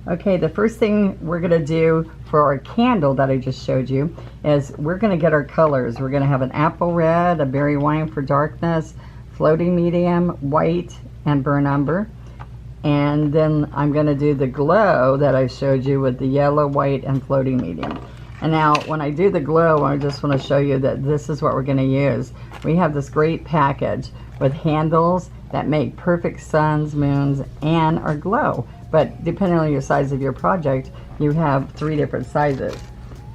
Okay, the first thing we're gonna do for our candle that I just showed you is we're gonna get our colors. We're gonna have an apple red, a berry wine for darkness, floating medium, white, and burnt umber. And then I'm gonna do the glow that I showed you with the yellow, white, and floating medium. And now when I do the glow, I just wanna show you that this is what we're gonna use. We have this great package with handles that make perfect suns, moons, and our glow. But depending on your size of your project, you have 3 different sizes.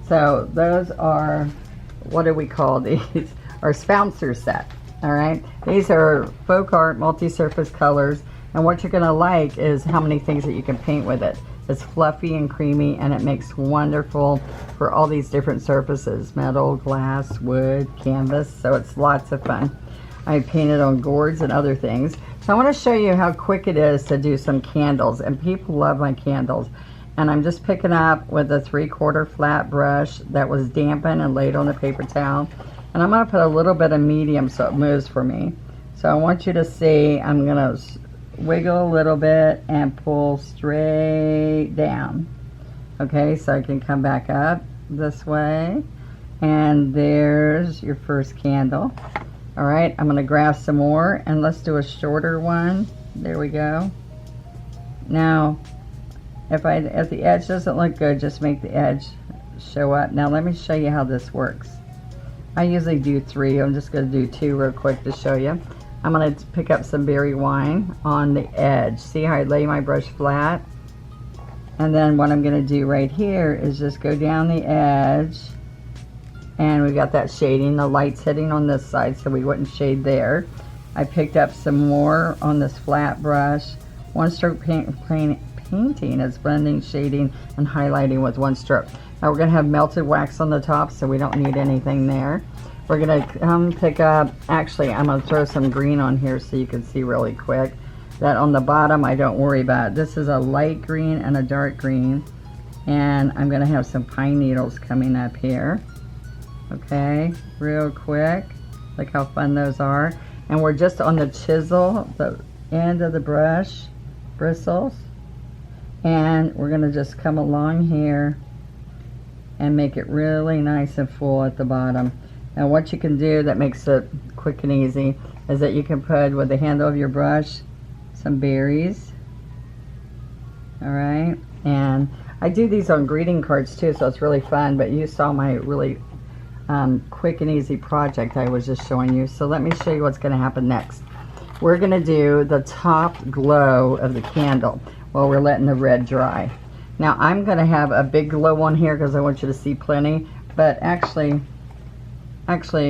So those are, what do we call these? Our Spouncer set, all right? These are folk art multi-surface colors, and what you're gonna like is how many things that you can paint with it. It's fluffy and creamy, and it makes wonderful for all these different surfaces, metal, glass, wood, canvas, so it's lots of fun. I painted on gourds and other things. So I want to show you how quick it is to do some candles, and people love my candles. And I'm just picking up with a 3/4 flat brush that was dampened and laid on a paper towel. And I'm going to put a little bit of medium so it moves for me. So I want you to see, I'm going to wiggle a little bit and pull straight down. Okay, so I can come back up this way. And there's your first candle. All right, I'm gonna grab some more, and let's do a shorter one. There we go. Now, if the edge doesn't look good, just make the edge show up. Now let me show you how this works. I usually do 3. I'm just gonna do 2 real quick to show you. I'm gonna pick up some berry wine on the edge. See how I lay my brush flat? And then what I'm gonna do right here is just go down the edge. And we got that shading, the light's hitting on this side so we wouldn't shade there. I picked up some more on this flat brush. One stroke painting is blending, shading, and highlighting with one stroke. Now we're gonna have melted wax on the top, so we don't need anything there. We're gonna pick up, actually I'm gonna throw some green on here so you can see really quick. That on the bottom I don't worry about. This is a light green and a dark green. And I'm gonna have some pine needles coming up here. Okay, real quick. Look how fun those are. And we're just on the chisel, the end of the brush, bristles. And we're gonna just come along here and make it really nice and full at the bottom. Now what you can do that makes it quick and easy is that you can put with the handle of your brush some berries. All right, and I do these on greeting cards too, so it's really fun, but you saw my really quick and easy project I was just showing you. So let me show you what's going to happen next. We're going to do the top glow of the candle while we're letting the red dry. Now I'm going to have a big glow on here because I want you to see plenty, but actually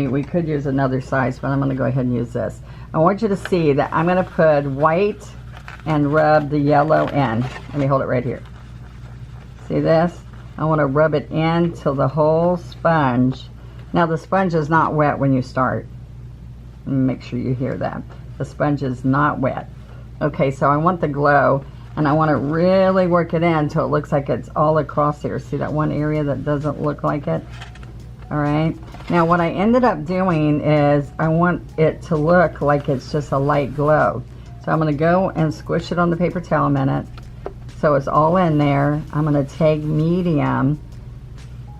we could use another size, but I'm going to go ahead and use this. I want you to see that I'm going to put white and rub the yellow in. Let me hold it right here. See this? I want to rub it in till the whole sponge. Now the sponge is not wet when you start. Make sure you hear that. The sponge is not wet. Okay, so I want the glow, and I want to really work it in until it looks like it's all across here. See that one area that doesn't look like it? All right. Now what I ended up doing is I want it to look like it's just a light glow. So I'm going to go and squish it on the paper towel a minute. So it's all in there. I'm going to take medium.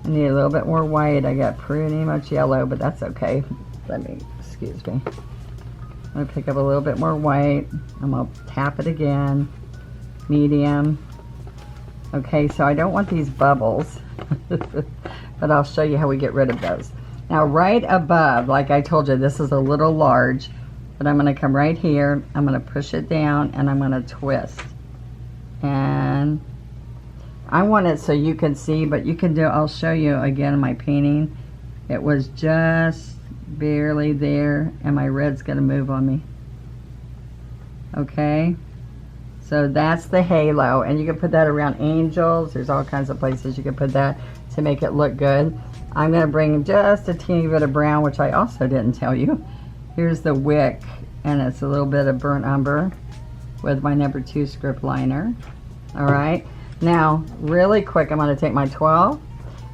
I need a little bit more white. I got pretty much yellow, but that's okay. Excuse me. I'm going to pick up a little bit more white. I'm going to tap it again. Medium. Okay, so I don't want these bubbles, but I'll show you how we get rid of those. Now right above, like I told you, this is a little large, but I'm going to come right here. I'm going to push it down, and I'm going to twist. And I want it so you can see, but you can do, I'll show you again in my painting. It was just barely there, and my red's gonna move on me. Okay, so that's the halo, and you can put that around angels. There's all kinds of places you can put that to make it look good. I'm gonna bring just a teeny bit of brown, which I also didn't tell you. Here's the wick, and it's a little bit of burnt umber with my number 2 script liner. All right, now really quick, I'm going to take my 12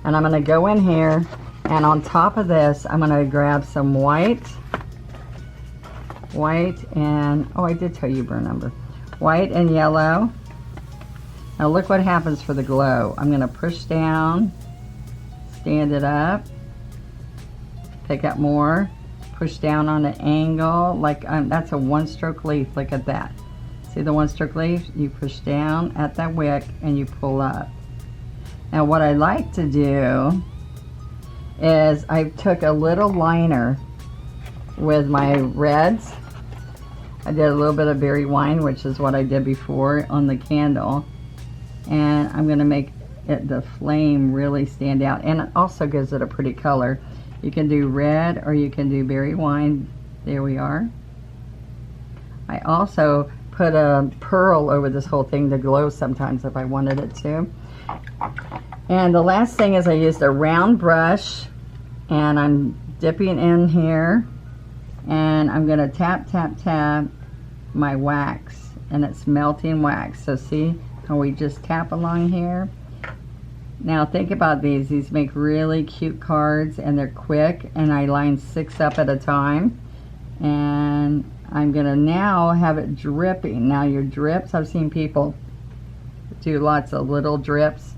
and I'm going to go in here, and on top of this I'm going to grab some white and, oh, I did tell you burnt umber, white and yellow, Now look what happens for the glow. I'm going to push down, stand it up, pick up more, push down on an angle, like that's a one-stroke leaf. Look at that. See the one-stroke leaf? You push down at that wick and you pull up. Now what I like to do is I took a little liner with my reds. I did a little bit of berry wine, which is what I did before on the candle. And I'm going to make the flame really stand out. And it also gives it a pretty color. You can do red or you can do berry wine. There we are. I also put a pearl over this whole thing to glow sometimes if I wanted it to. And the last thing is I used a round brush and I'm dipping in here and I'm going to tap, tap, tap my wax, and it's melting wax. So see how we just tap along here? Now think about these. These make really cute cards and they're quick, and I line 6 up at a time. And I'm going to now have it dripping. Now your drips, I've seen people do lots of little drips,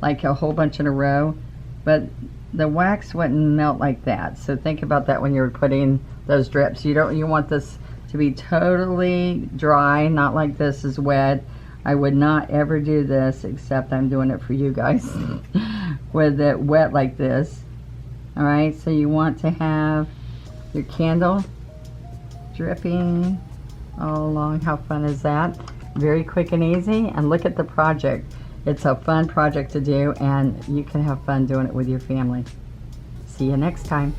like a whole bunch in a row, but the wax wouldn't melt like that. So think about that when you're putting those drips. You want this to be totally dry, not like this is wet. I would not ever do this, except I'm doing it for you guys, with it wet like this. All right, so you want to have your candle dripping all along. How fun is that? Very quick and easy. And look at the project. It's a fun project to do, and you can have fun doing it with your family. See you next time.